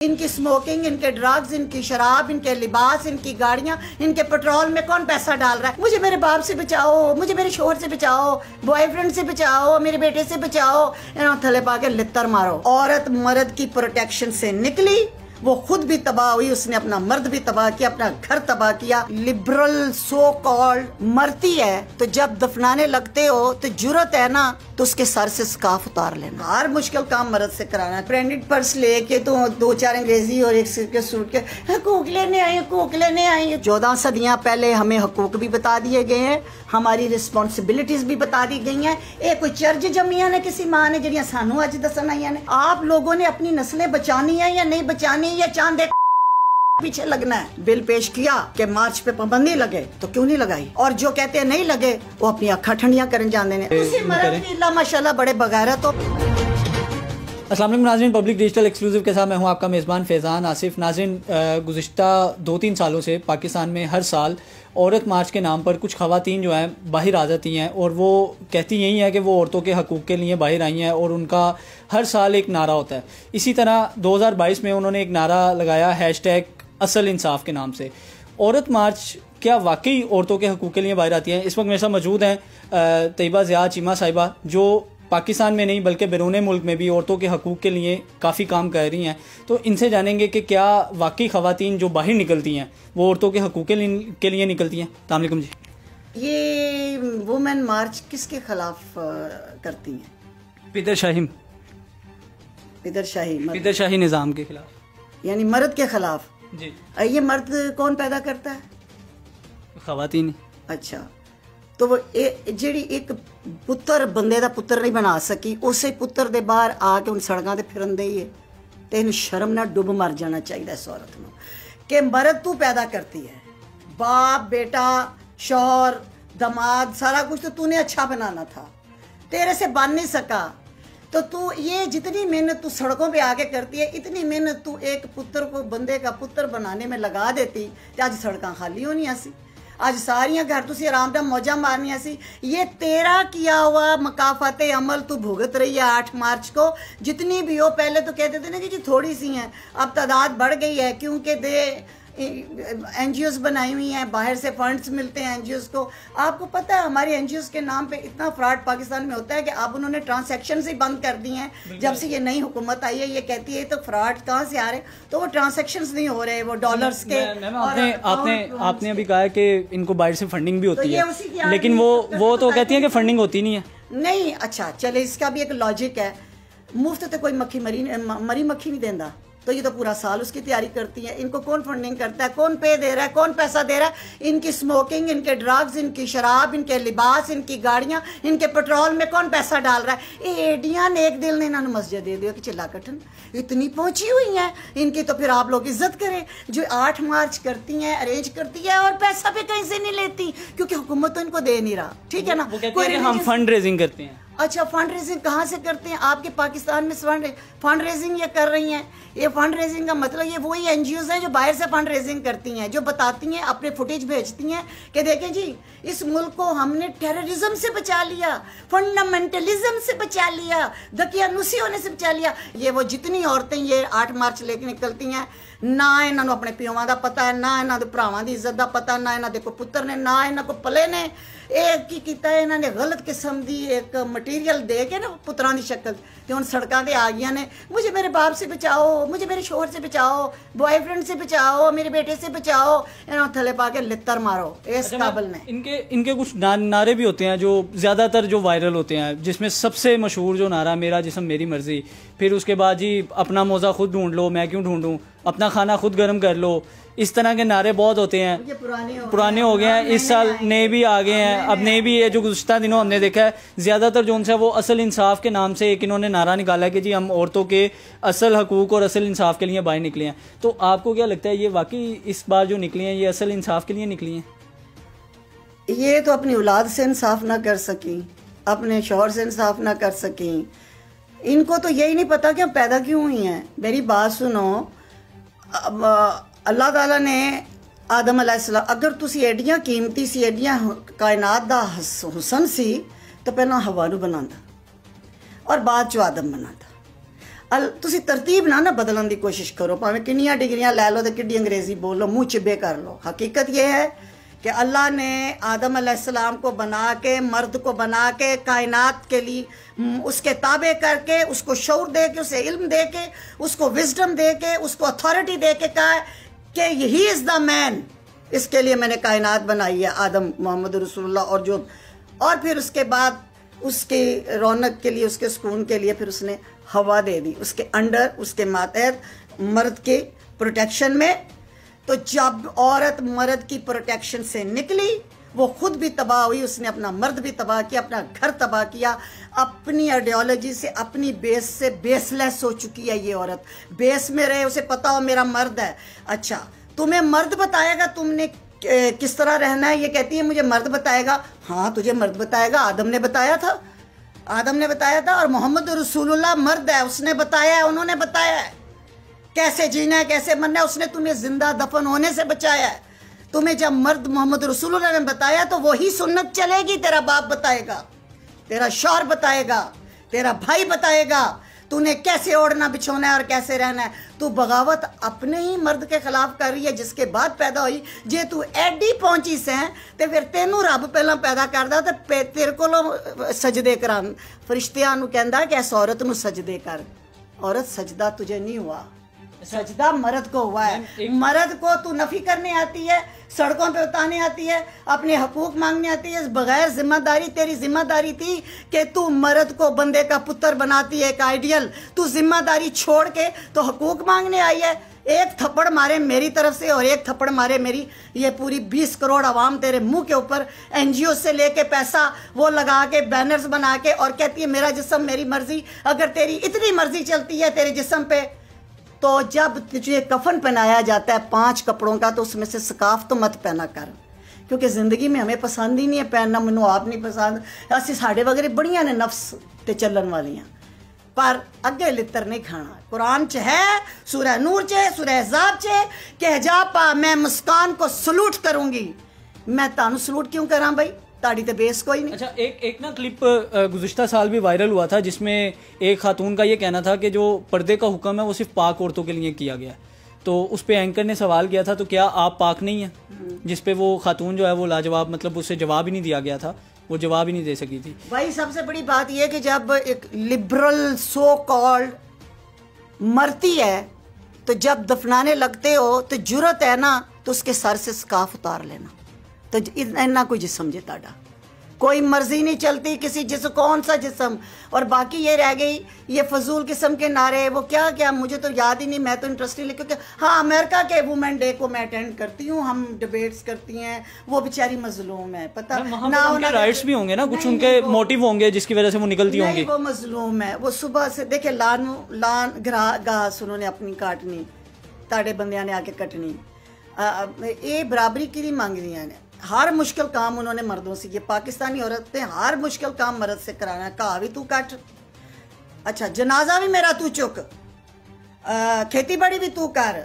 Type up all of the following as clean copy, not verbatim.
इनकी स्मोकिंग, इनके ड्रग्स, इनकी शराब, इनके लिबास, इनकी गाड़ियां, इनके पेट्रोल में कौन पैसा डाल रहा है? मुझे मेरे बाप से बचाओ, मुझे मेरे शोहर से बचाओ, बॉयफ्रेंड से बचाओ, मेरे बेटे से बचाओ। थले पा के लित्तर मारो। औरत मर्द की प्रोटेक्शन से निकली, वो खुद भी तबाह हुई, उसने अपना मर्द भी तबाह किया, अपना घर तबाह किया। लिबरल सो कॉल्ड मरती है तो जब दफनाने लगते हो तो जुर्रत है ना तो उसके सर से स्कार्फ उतार लेना। हर मुश्किल काम मर्द से कराना है। ब्रांडेड पर्स लेके तो 2-4 अंग्रेजी और एक सिर के सूट के हकूक लेने आई, हकूक लेने आई। 14 सदियां पहले हमें हकूक भी बता दिए गए हैं, हमारी रिस्पॉन्सिबिलिटीज भी बता दी गई हैं। ये कोई चर्ज जमिया ने किसी मां ने जड़ियां सानू अज दसन आईयां ने। आप लोगों ने अपनी नस्लें बचानी है या नहीं बचानी, या चांद पीछे लगना है? बिल पेश किया कि मार्च पे पाबंदी लगे तो क्यों नहीं लगाई? और जो कहते हैं नहीं लगे वो अपनी अखा ठंडियां करन जाते हैं। उसी मर्द की अल्लाह माशाल्लाह बड़े बगैरत हो। अस्सलाम वालेकुम नाज़रीन, पब्लिक डिजिटल एक्सक्लूसिव के साथ मैं हूं आपका मेज़बान फैज़ान आसिफ। नाज़रीन, गुज़िश्ता 2-3 सालों से पाकिस्तान में हर साल औरत मार्च के नाम पर कुछ ख़वातीन जो हैं बाहर आ जाती हैं और वो कहती यही है कि वो औरतों के हकूक़ के लिए बाहर आई हैं और उनका हर साल एक नारा होता है। इसी तरह 2022 में उन्होंने एक नारा लगाया #असल इंसाफ के नाम से। औरत मार्च क्या वाकई औरतों के हकूक़ के लिए बाहर आती हैं? इस वक्त मेरे साथ मौजूद हैं तैयबा ज़िया चीमा साहिबा, जो पाकिस्तान में नहीं बल्कि बैरून मुल्क में भी औरतों के हकूक़ के लिए काफ़ी काम कर रही हैं। तो इनसे जानेंगे कि क्या वाकई ख़वातीन जो बाहर निकलती हैं वो औरतों के हकूक़ के लिए निकलती हैं। अस्सलाम वालेकुम जी। ये वुमेन मार्च किसके खिलाफ करती हैं? पिदरशाही निज़ाम के खिलाफ, यानी मर्द के खिलाफ जी। ये मर्द कौन पैदा करता है? ख़वातीन। अच्छा, तो वो ਜਿਹੜੀ ਇੱਕ ਪੁੱਤਰ ਬੰਦੇ ਦਾ ਪੁੱਤਰ ਨਹੀਂ ਬਣਾ ਸਕੀ, ਉਸੇ ਪੁੱਤਰ ਦੇ ਬਾਹਰ ਆ ਕੇ ਹੁਣ ਸੜਕਾਂ ਤੇ ਫਿਰਨ ਦੇਈਏ ਤੇ ਇਹਨੂੰ ਸ਼ਰਮ ਨਾਲ ਡੁੱਬ ਮਰ ਜਾਣਾ ਚਾਹੀਦਾ ਇਸ ਔਰਤ ਨੂੰ ਕਿ ਮਰਦ ਤੂੰ पैदा करती है, बाप बेटा शौहर दामाद सारा कुछ तो तूने अच्छा बनाना था, तेरे से बन नहीं सका। तो तू ये जितनी मेहनत तू सड़कों पे आके करती है, इतनी मेहनत तू एक पुत्र को बंदे का पुत्र बनाने में लगा देती तो आज सड़क खाली होनी सी, आज सारिया घर तुसी आराम से मौजा मारनिया सी। ये तेरा किया हुआ मकाफात अमल तू भुगत रही है 8 मार्च को। जितनी भी हो, पहले तो कहते थे ना कि जी थोड़ी सी हैं, अब तादाद बढ़ गई है क्योंकि NGOs बनाई हुई हैं, बाहर से फंड्स मिलते हैं NGOs को। आपको पता है हमारी NGOs के नाम पे इतना फ्रॉड पाकिस्तान में होता है कि अब उन्होंने ट्रांसैक्शन ही बंद कर दी हैं। जब से ये नई हुकूमत आई है, ये कहती है तो फ्रॉड कहाँ से आ रहे, तो वो ट्रांसैक्शंस नहीं हो रहे, वो डॉलर्स के। आपने अभी कहा है कि इनको बाहर से फंडिंग भी होती है, लेकिन वो तो कहती है कि फंडिंग होती नहीं है। नहीं, अच्छा चले, इसका भी एक लॉजिक है। मुफ्त तो कोई मरी मक्खी नहीं देता, तो ये तो पूरा साल उसकी तैयारी करती है। इनको कौन फंडिंग करता है, कौन पे दे रहा है, कौन पैसा दे रहा है? इनकी स्मोकिंग, इनके ड्रग्स, इनकी शराब, इनके लिबास, इनकी गाड़ियां, इनके पेट्रोल में कौन पैसा डाल रहा है? ये एडियां ने एक दिल ने इन्होंने मस्जिद दे दिया कि चिल्ला कटन इतनी पहुंची हुई हैं इनकी, तो फिर आप लोग इज्जत करें जो 8 मार्च करती हैं, अरेंज करती है और पैसा भी कहीं से नहीं लेती क्योंकि हुकूमत तो इनको दे नहीं रहा। ठीक है ना, कोई हम फंड रेजिंग करते हैं। अच्छा, फंड रेजिंग कहाँ से करते हैं? आपके पाकिस्तान में फंड रेजिंग ये कर रही हैं। ये फंड रेजिंग का मतलब ये वही NGOs हैं जो बाहर से फंड रेजिंग करती हैं, जो बताती हैं, अपने फुटेज भेजती हैं कि देखें जी इस मुल्क को हमने टेररिज्म से बचा लिया, फंडामेंटलिज्म से बचा लिया, दकियानुसी होने से बचा लिया। ये वो जितनी औरतें ये 8 मार्च लेके निकलती हैं, ना इन्होंने अपने प्योवां का पता है, ना इन्होंने भरावां की इज्जत का पता, ना इन्होंने को पुत्र ने, ना इन्होंने को पले ने। एक की कीता है इन्होंने गलत किस्म की एक मटीरियल दे के ना पुत्रां की शक्ल ते हुण सड़कां ते आ गई ने। मुझे मेरे बाप से बचाओ, मुझे मेरे शोहर से बचाओ, बॉयफ्रेंड से बचाओ, मेरे बेटे से बचाओ। इन्होंने थले पा के लित्तर मारो इस काबिल ने। इनके कुछ नारे भी होते हैं जो ज़्यादातर जो वायरल होते हैं, जिसमें सबसे मशहूर जो नारा मेरा जिस्म मेरी मर्जी, फिर उसके बाद जी अपना मौजा खुद ढूंढ लो, मैं क्यों ढूंढूं, अपना खाना खुद गर्म कर लो। इस तरह के नारे बहुत होते हैं, पुराने हो गए हैं। इस साल नए भी आ गए हैं। अब नए भी है जो गुज़श्ता दिनों हमने देखा है, ज़्यादातर जो उनसे वो असल इंसाफ के नाम से एक इन्होंने नारा निकाला है कि जी हम औरतों के असल हकूक़ और असल इंसाफ के लिए बाहर निकले हैं। तो आपको क्या लगता है ये वाकई इस बार जो निकली हैं ये असल इंसाफ के लिए निकली हैं? ये तो अपनी औलाद से इंसाफ ना कर सकी, अपने शौहर से इंसाफ ना कर सकी। इनको तो यही नहीं पता कि हम पैदा क्यों हुई हैं। मेरी बात सुनो, अल्लाह ताला ने आदम अलैहिस्सलाम, अगर तुसी एडियां कीमती सी, एडियां कायनात दा हुसन सी, तो पहला हवा नूं बनांदा और बाद चो आदम बनांदा। ਤੁਸੀਂ ਤਰਤੀਬ ਨਾ ਬਦਲਣ ਦੀ ਕੋਸ਼ਿਸ਼ ਕਰੋ, ਭਾਵੇਂ ਕਿੰਨੀਆਂ डिग्रियां ਲੈ ਲਓ ਤੇ ਕਿੱਡੀ अंग्रेजी बोल लो, मुंह चिब्बे कर लो। हकीकत ये है कि अल्लाह ने आदम अलैहिस्सलाम को बना के, मर्द को बना के, कायनात के लिए उसके ताबे करके, उसको शऊर दे के, उसे इल्म दे के, उसको विजडम दे के, उसको अथॉरिटी दे के कहा कि ही इज़ द मैन, इसके लिए मैंने कायनात बनाई है, आदम मोहम्मद रसूलुल्लाह। और फिर उसके बाद उसकी रौनक के लिए, उसके सुकून के लिए फिर उसने हवा दे दी उसके अंडर, उसके मातहत, मर्द के प्रोटेक्शन में। तो जब औरत मर्द की प्रोटेक्शन से निकली, वो खुद भी तबाह हुई, उसने अपना मर्द भी तबाह किया, अपना घर तबाह किया, अपनी आइडियोलॉजी से, अपनी बेस से बेसलेस हो चुकी है ये औरत। बेस में रहे, उसे पता हो मेरा मर्द है। अच्छा, तुम्हें मर्द बताएगा तुमने किस तरह रहना है, ये कहती है मुझे मर्द बताएगा। हाँ, तुझे मर्द बताएगा, आदम ने बताया था, आदम ने बताया था, और मोहम्मद रसूलुल्लाह मर्द है, उसने बताया है, उन्होंने बताया है कैसे जीना है, कैसे मरना है। उसने तुम्हें जिंदा दफन होने से बचाया है। तुम्हें जब मर्द मोहम्मद रसूलुल्लाह ने बताया तो वही सुन्नत चलेगी। तेरा बाप बताएगा, तेरा शौहर बताएगा, तेरा भाई बताएगा तूने कैसे ओढ़ना बिछोना है और कैसे रहना है। तू बगावत अपने ही मर्द के खिलाफ कर रही है जिसके बाद पैदा हुई। जे तू एडी पहुंची से तो फिर तेनू रब पहला पैदा करदा तो तेरे को सजदे करा। फरिश्तियां नू कहंदा कि इस औरत नू सजदे कर। औरत सजदा तुझे नहीं हुआ, सजदा मर्द को हुआ है। मर्द को तू नफी करने आती है, सड़कों पे उतारने आती है, अपने हकूक मांगने आती है बगैर जिम्मेदारी। तेरी जिम्मेदारी थी कि तू मर्द को बंदे का पुत्र बनाती है, एक आइडियल। तू जिम्मेदारी छोड़ के तो हकूक मांगने आई है। एक थप्पड़ मारे मेरी तरफ से और एक थप्पड़ मारे मेरी ये पूरी 20 करोड़ आवाम तेरे मुंह के ऊपर NGO से लेके पैसा वो लगा के बैनर्स बना के और कहती है मेरा जिस्म मेरी मर्जी। अगर तेरी इतनी मर्जी चलती है तेरे जिस्म पे, तो जब तुझे कफन पहनाया जाता है 5 कपड़ों का तो उसमें से स्काफ तो मत पहना कर, क्योंकि जिंदगी में हमें पसंद ही नहीं है पहनना। मैनू आप नहीं पसंद, असि साढ़े वगैरह बड़ियां ने नफ्स ते चलन वालियां, पर अगे लित्र नहीं खाना। कुरान च है, सूरह नूर च, सूरह हिजाब च कि हिजाब पा मैं मुस्कान को सलूट करूंगी। मैं तानू सलूट क्यों करा भाई, ताड़ी तो बेस कोई नहीं। अच्छा, एक ना क्लिप गुज़िश्ता साल भी वायरल हुआ था जिसमें एक खातून का ये कहना था कि जो पर्दे का हुक्म है वो सिर्फ पाक औरतों के लिए किया गया। तो उस पे एंकर ने सवाल किया था तो क्या आप पाक नहीं हैं, जिस पे वो खातून जो है वो लाजवाब, मतलब उससे जवाब ही नहीं दिया गया था, वो जवाब ही नहीं दे सकी थी। भाई सबसे बड़ी बात यह कि जब एक लिबरल सो कॉल्ड मरती है तो जब दफनाने लगते हो तो जुर्रत है ना तो उसके सर से स्काफ उतार लेना। तो इतना कोई जिस्म जे ताड़ा, कोई मर्जी नहीं चलती किसी जिस्म, कौन सा जिस्म। और बाकी ये रह गई ये फजूल किस्म के नारे, वो क्या क्या मुझे तो याद ही नहीं, मैं तो इंटरेस्ट नहीं, क्योंकि हाँ अमेरिका के वुमेन डे को मैं अटेंड करती हूँ, हम डिबेट्स करती हैं। वो बेचारी मजलूम है, पता ना उनके राइट्स भी होंगे ना, कुछ उनके मोटिव होंगे जिसकी वजह से वो निकलती होंगी। वो मजलूम है, वो सुबह से देखे लान घास उन्होंने अपनी काटनी, ताड़े बंदियां ने आके कटनी। ये बराबरी की नहीं मांग रही ने। हर मुश्किल काम उन्होंने मर्दों से, ये पाकिस्तानी औरत ने हर मुश्किल काम मर्द से कराना है। कहा भी तू काट, अच्छा जनाजा भी मेरा तू चुक, खेती बाड़ी भी तू कर,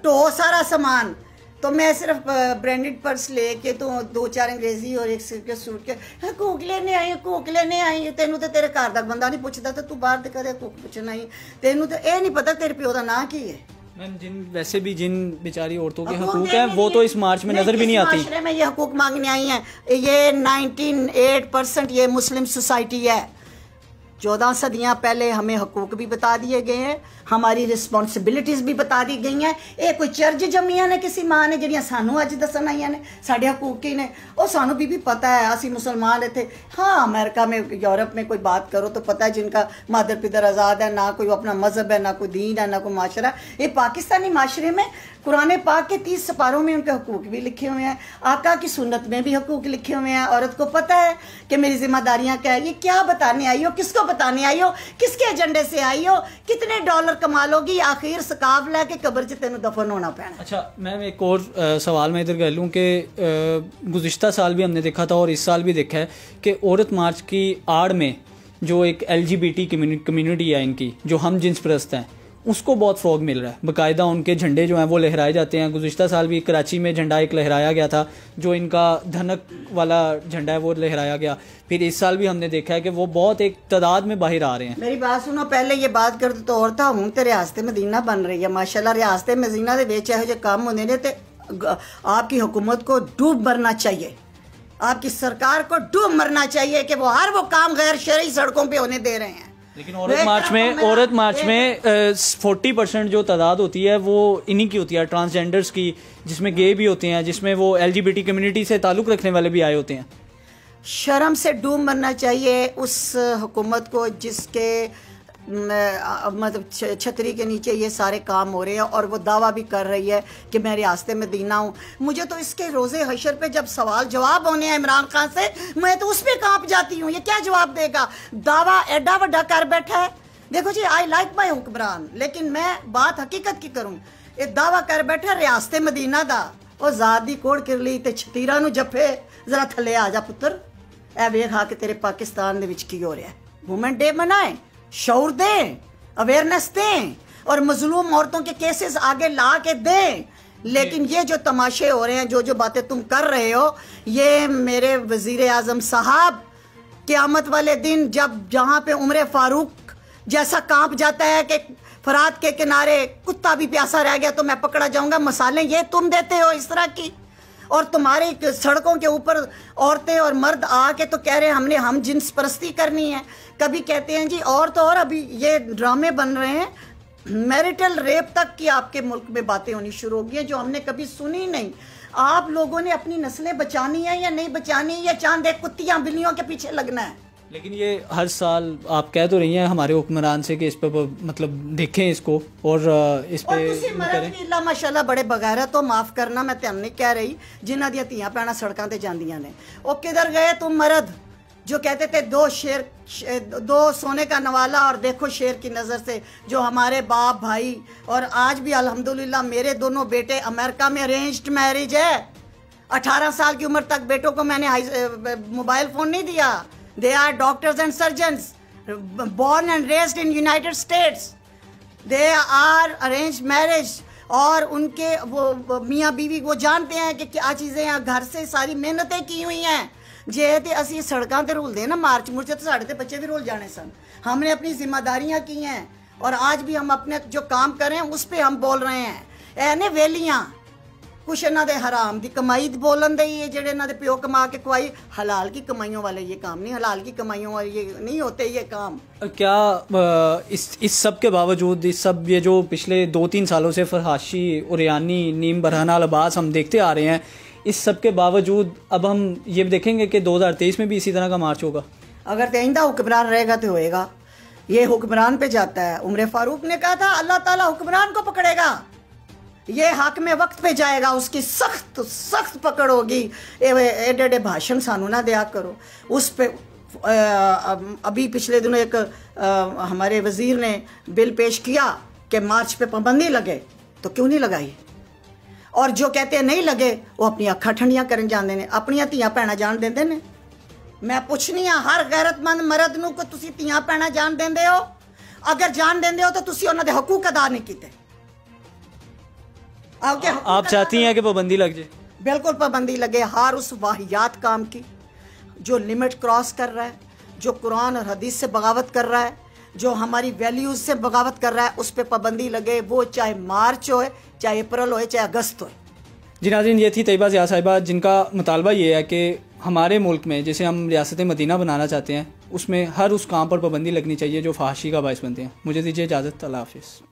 ढो सारा सामान। तो मैं सिर्फ ब्रांडेड पर्स लेके तो 2-4 अंग्रेजी और एक सिल्क सूट के हकूक लेने आई। तेनू तो तेरे घर का बंदा नहीं पूछता तो तू बाहर कदे हकूक पूछना ही। तेनू तो यह नहीं पता तेरे प्यो का नाम की है। मैम वैसे भी जिन बेचारी औरतों के हकूक हैं वो तो इस मार्च में नजर भी नहीं आती। माशरे में ये हकूक मांगने आई हैं। ये 98% ये मुस्लिम सोसाइटी है। 14 सदियाँ पहले हमें हकूक भी बता दिए गए हैं, हमारी रिस्पॉन्सिबिलिटीज़ भी बता दी गई हैं। ये कोई चर्ज जमिया ने किसी माँ ने जड़ियाँ सानू अज दसन आईया ने साढ़े हकूक की ने, और सानू भी पता है असी मुसलमान थे। हाँ अमेरिका में यूरोप में कोई बात करो तो पता है जिनका मादर पिदर आज़ाद है, ना कोई अपना मजहब है, ना कोई दीन है, ना कोई माशरा। ये पाकिस्तानी माशरे में कुरान पाक के 30 सिपारों में उनके हकूक भी लिखे हुए हैं, आका की सुन्नत में भी हकूक लिखे हुए हैं। औरत को पता है कि मेरी जिम्मेदारियां क्या है। ये क्या बताने आई हो, किसको बताने आई हो, किसके एजेंडे से आई हो, कितने डॉलर कमा लोगी, आखिर सकाफ लैके कब्र च तेन दफन होना पैना। अच्छा मैम एक और सवाल मैं इधर कह लूँ कि गुज़िश्ता साल भी हमने देखा था और इस साल भी देखा है कि औरत मार्च की आड़ में जो एक LGBT कम्युनिटी है इनकी, जो हम जिन्स परस्त हैं, उसको बहुत फ़रोग मिल रहा है। बाकायदा उनके झंडे जो हैं वो लहराए जाते हैं। गुज़िश्ता साल भी कराची में झंडा एक लहराया गया था, जो इनका धनक वाला झंडा है वो लहराया गया। फिर इस साल भी हमने देखा है कि वो बहुत एक तादाद में बाहर आ रहे हैं। मेरी बात सुनो, पहले ये बात करते तो और था, हूँ तो रियासत मदीना बन रही है माशाल्लाह। रियासत मदीना के विच इहो जिहे काम होंदे ने ते आपकी हुकूमत को डूब मरना चाहिए, आपकी सरकार को डूब मरना चाहिए कि वो हर वो काम गैर शरई सड़कों पे होने दे रहे हैं। लेकिन औरत मार्च में 40% जो तादाद होती है वो इन्हीं की होती है, ट्रांसजेंडर्स की, जिसमें गे भी होते हैं, जिसमें वो LGBT कम्युनिटी से ताल्लुक़ रखने वाले भी आए होते हैं। शर्म से डूब मरना चाहिए उस हुकूमत को जिसके मतलब छतरी के नीचे ये सारे काम हो रहे हैं और वो दावा भी कर रही है कि मैं रियासत मदीना हूँ। मुझे तो इसके रोज़े हशर पे जब सवाल जवाब होने हैं इमरान खान से, मैं तो उस पर कांप जाती हूँ। ये क्या जवाब देगा? दावा एडा वड्डा कर बैठा है। देखो जी, आई लाइक माई हुक्मरान, लेकिन मैं बात हकीकत की करूँ। ये दावा कर बैठा रियासत मदीना दा, और ज़ात दी कोड़ किरली ते छतीरा नूं जफे, जरा थले आ जा पुत्र, ए वेख आ के तेरे पाकिस्तान दे विच की हो रहा है। वुमेन डे मनाए, शऊर दें, अवेयरनेस दें और मजलूम औरतों के केसेस आगे ला के दें। लेकिन ये जो तमाशे हो रहे हैं, जो बातें तुम कर रहे हो, ये मेरे वजीर आजम साहब क़यामत वाले दिन जब जहाँ पे उम्र फारूक जैसा कांप जाता है कि फरात के किनारे कुत्ता भी प्यासा रह गया तो मैं पकड़ा जाऊंगा, मिसालें ये तुम देते हो इस तरह की। और तुम्हारी सड़कों के ऊपर औरतें और मर्द आके तो कह रहे हैं हमने हम जिन्स परस्ती करनी है। कभी कहते हैं जी और तो और अभी ये ड्रामे बन रहे हैं, मैरिटल रेप तक की आपके मुल्क में बातें होनी शुरू हो गई हैं जो हमने कभी सुनी नहीं। आप लोगों ने अपनी नस्लें बचानी है या नहीं बचानी, या चांद एक कुत्तियां बिल्लियों के पीछे लगना है? लेकिन ये हर साल आप कह तो रही हैं हमारे हुक्मरान से कि इस पर मतलब देखें इसको और इस पे माशाल्लाह बड़े बगैर तो माफ करना, मैं तो नहीं कह रही जिन्हों दी धीयां भैणां सड़कों ते जांदियां ने। वो किधर गए तुम मर्द जो कहते थे दो सोने का नवाला और देखो शेर की नज़र से, जो हमारे बाप भाई और आज भी अल्हम्दुलिल्लाह मेरे दोनों बेटे अमेरिका में अरेंज्ड मैरिज है। 18 साल की उम्र तक बेटों को मैंने मोबाइल फ़ोन नहीं दिया। They are doctors and surgeons, born and raised in United States. They are arranged marriage. और उनके वो मियाँ बीवी वो जानते हैं कि क्या चीज़ें हैं, घर से सारी मेहनतें की हुई हैं। जे ते असी सड़कों ते रुलते ना मार्च मुर्च तो साढ़े ते बच्चे भी रुल जाने सन। हमने अपनी जिम्मेदारियाँ की हैं और आज भी हम अपने जो काम कर रहे हैं उस पर हम बोल रहे हैं। ऐने वेलियाँ कुछ इन्हों के हराम की कमाई बोलन दे ही जेडे इन्हों के प्यो कमा के खुआई, हलाल की कमाइयों वाले ये काम नहीं, हलाल की कमाइयों वाले ये नहीं होते ये काम। क्या इस सब के बावजूद इस सब ये जो पिछले 2-3 सालों से फरहाशी, उरियानी, नीम बरहाना लबास हम देखते आ रहे हैं, इस सब के बावजूद अब हम ये देखेंगे कि 2023 में भी इसी तरह का मार्च होगा? अगर आइंदा हुक्मरान रहेगा तो होएगा। ये हुक्मरान पे जाता है। उमर फारूक ने कहा था अल्लाह ताला हुक्मरान को पकड़ेगा, ये हक में वक्त पे जाएगा, उसकी सख्त सख्त पकड़ होगी। एडे एडे भाषण सानू ना दिया करो। उस पे अभी पिछले दिनों एक हमारे वजीर ने बिल पेश किया कि मार्च पे पाबंदी लगे, तो क्यों नहीं लगाई? और जो कहते हैं नहीं लगे वो अपनी अखा ठंडियां करन जाते हैं, अपनियां धियां भैणां जान देंदे ने। मैं पुछनी हाँ हर गैरतमंद मर्द नूं कि तुसीं धियां भैणां जान देंदे हो? अगर जान देंदे हो तो तुसीं उन्हां दे हकूक अदा नहीं कीते। आप चाहती हैं कि पाबंदी लग जाए? बिल्कुल पाबंदी लगे हर उस वाहियात काम की जो लिमिट क्रॉस कर रहा है, जो कुरान और हदीस से बगावत कर रहा है, जो हमारी वैल्यूज से बगावत कर रहा है, उस पर पाबंदी लगे। वो चाहे मार्च होए, चाहे अप्रैल होए, चाहे अगस्त होए। जी नाज़रीन, ये थी तैयबा ज़िया साहिबा जिनका मुतालबा ये है कि हमारे मुल्क में जैसे हम रियासत मदीना बनाना चाहते हैं उसमें हर उस काम पर पाबंदी लगनी चाहिए जो फहाशी का बायस बनते हैं। मुझे दीजिए इजाज़त, अल्लाह हाफ़िज़।